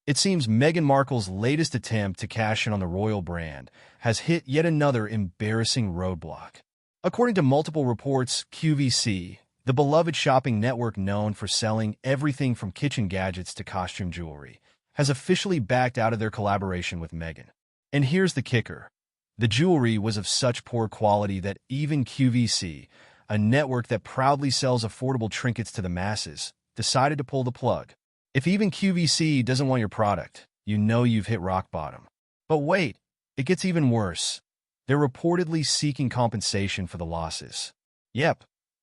It seems Meghan Markle's latest attempt to cash in on the royal brand has hit yet another embarrassing roadblock. According to multiple reports, QVC, the beloved shopping network known for selling everything from kitchen gadgets to costume jewelry, has officially backed out of their collaboration with Meghan. And here's the kicker. The jewelry was of such poor quality that even QVC, a network that proudly sells affordable trinkets to the masses, decided to pull the plug. If even QVC doesn't want your product, you know you've hit rock bottom. But wait, it gets even worse. They're reportedly seeking compensation for the losses. Yep,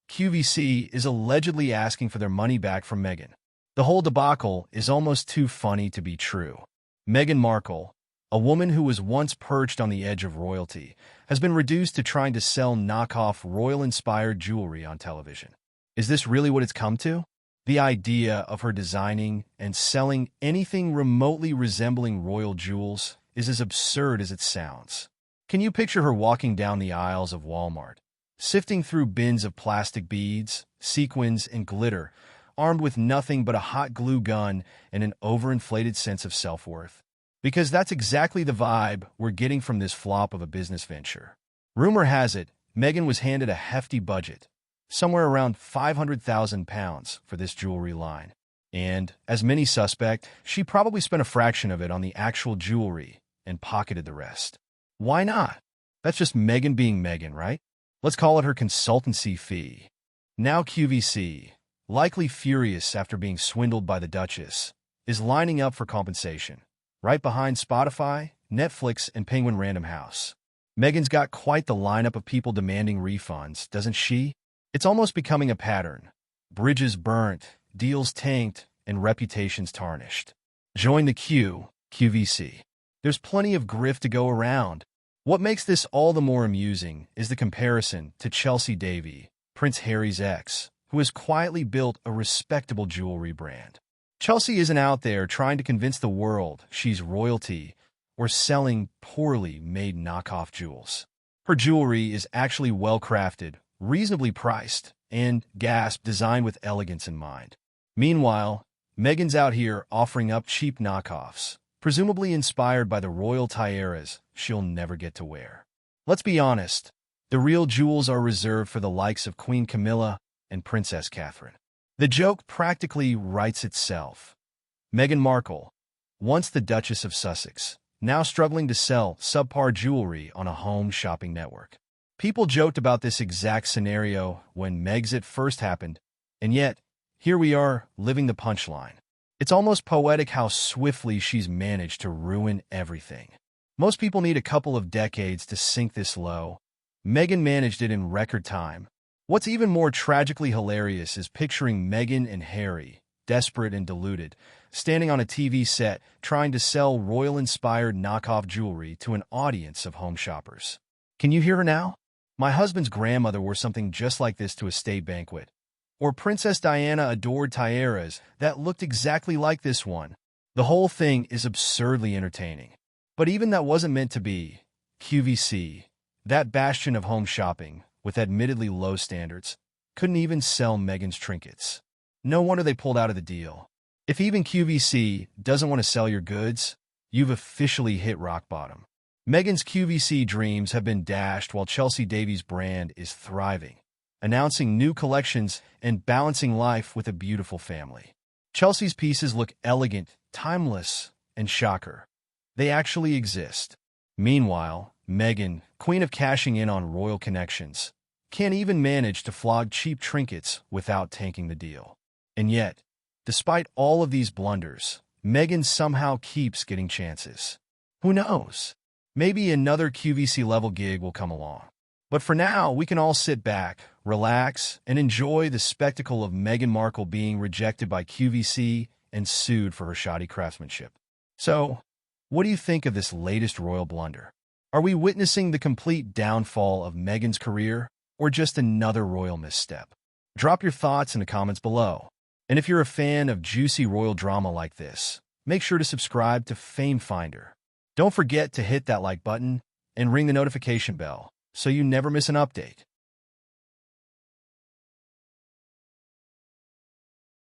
QVC is allegedly asking for their money back from Meghan. The whole debacle is almost too funny to be true. Meghan Markle, a woman who was once perched on the edge of royalty, has been reduced to trying to sell knockoff royal-inspired jewelry on television. Is this really what it's come to? The idea of her designing and selling anything remotely resembling royal jewels is as absurd as it sounds. Can you picture her walking down the aisles of Walmart, sifting through bins of plastic beads, sequins, and glitter, armed with nothing but a hot glue gun and an overinflated sense of self-worth? Because that's exactly the vibe we're getting from this flop of a business venture. Rumor has it, Meghan was handed a hefty budget, somewhere around £500,000 for this jewelry line. And, as many suspect, she probably spent a fraction of it on the actual jewelry and pocketed the rest. Why not? That's just Meghan being Meghan, right? Let's call it her consultancy fee. Now QVC, likely furious after being swindled by the Duchess, is lining up for compensation, right behind Spotify, Netflix, and Penguin Random House. Meghan's got quite the lineup of people demanding refunds, doesn't she? It's almost becoming a pattern. Bridges burnt, deals tanked, and reputations tarnished. Join the queue, QVC. There's plenty of grift to go around. What makes this all the more amusing is the comparison to Chelsea Davy, Prince Harry's ex, who has quietly built a respectable jewelry brand. Chelsea isn't out there trying to convince the world she's royalty or selling poorly made knockoff jewels. Her jewelry is actually well-crafted, reasonably priced, and, gasp, designed with elegance in mind. Meanwhile, Meghan's out here offering up cheap knockoffs, presumably inspired by the royal tiaras she'll never get to wear. Let's be honest, the real jewels are reserved for the likes of Queen Camilla and Princess Catherine. The joke practically writes itself. Meghan Markle, once the Duchess of Sussex, now struggling to sell subpar jewelry on a home shopping network. People joked about this exact scenario when Megxit first happened, and yet, here we are, living the punchline. It's almost poetic how swiftly she's managed to ruin everything. Most people need a couple of decades to sink this low. Meghan managed it in record time. What's even more tragically hilarious is picturing Meghan and Harry, desperate and deluded, standing on a TV set trying to sell royal-inspired knockoff jewelry to an audience of home shoppers. Can you hear her now? My husband's grandmother wore something just like this to a state banquet. Or Princess Diana adored tiaras that looked exactly like this one. The whole thing is absurdly entertaining. But even that wasn't meant to be. QVC, that bastion of home shopping, with admittedly low standards, couldn't even sell Meghan's trinkets. No wonder they pulled out of the deal. If even QVC doesn't want to sell your goods, you've officially hit rock bottom. Meghan's QVC dreams have been dashed while Chelsea Davy's brand is thriving, announcing new collections and balancing life with a beautiful family. Chelsea's pieces look elegant, timeless, and shocker. They actually exist. Meanwhile, Meghan, queen of cashing in on royal connections, can't even manage to flog cheap trinkets without tanking the deal. And yet, despite all of these blunders, Meghan somehow keeps getting chances. Who knows? Maybe another QVC-level gig will come along. But for now, we can all sit back, relax, and enjoy the spectacle of Meghan Markle being rejected by QVC and sued for her shoddy craftsmanship. So, what do you think of this latest royal blunder? Are we witnessing the complete downfall of Meghan's career, or just another royal misstep? Drop your thoughts in the comments below. And if you're a fan of juicy royal drama like this, make sure to subscribe to Fame Finder. Don't forget to hit that like button and ring the notification bell so you never miss an update.